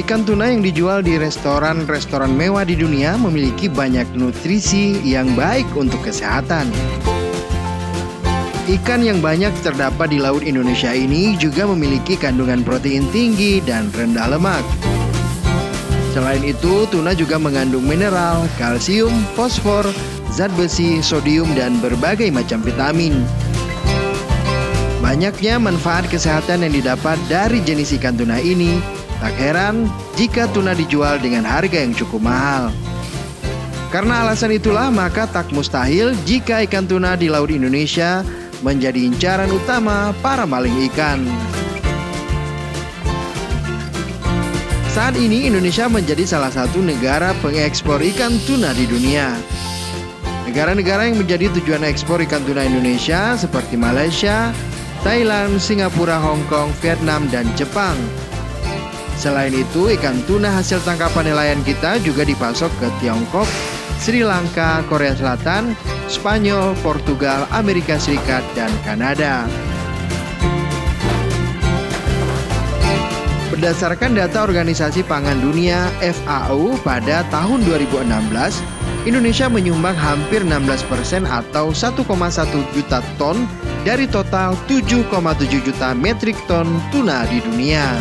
Ikan tuna yang dijual di restoran-restoran mewah di dunia memiliki banyak nutrisi yang baik untuk kesehatan. Ikan yang banyak terdapat di Laut Indonesia ini juga memiliki kandungan protein tinggi dan rendah lemak. Selain itu, tuna juga mengandung mineral, kalsium, fosfor, zat besi, sodium, dan berbagai macam vitamin. Banyaknya manfaat kesehatan yang didapat dari jenis ikan tuna ini, tak heran jika tuna dijual dengan harga yang cukup mahal. Karena alasan itulah, maka tak mustahil jika ikan tuna di Laut Indonesia menjadi incaran utama para maling ikan. Saat ini Indonesia menjadi salah satu negara pengekspor ikan tuna di dunia. Negara-negara yang menjadi tujuan ekspor ikan tuna Indonesia seperti Malaysia, Thailand, Singapura, Hong Kong, Vietnam, dan Jepang. Selain itu, ikan tuna hasil tangkapan nelayan kita juga dipasok ke Tiongkok, Sri Lanka, Korea Selatan, Spanyol, Portugal, Amerika Serikat, dan Kanada. Berdasarkan data Organisasi Pangan Dunia (FAO) pada tahun 2016, Indonesia menyumbang hampir 16% atau 1,1 juta ton dari total 7,7 juta metrik ton tuna di dunia.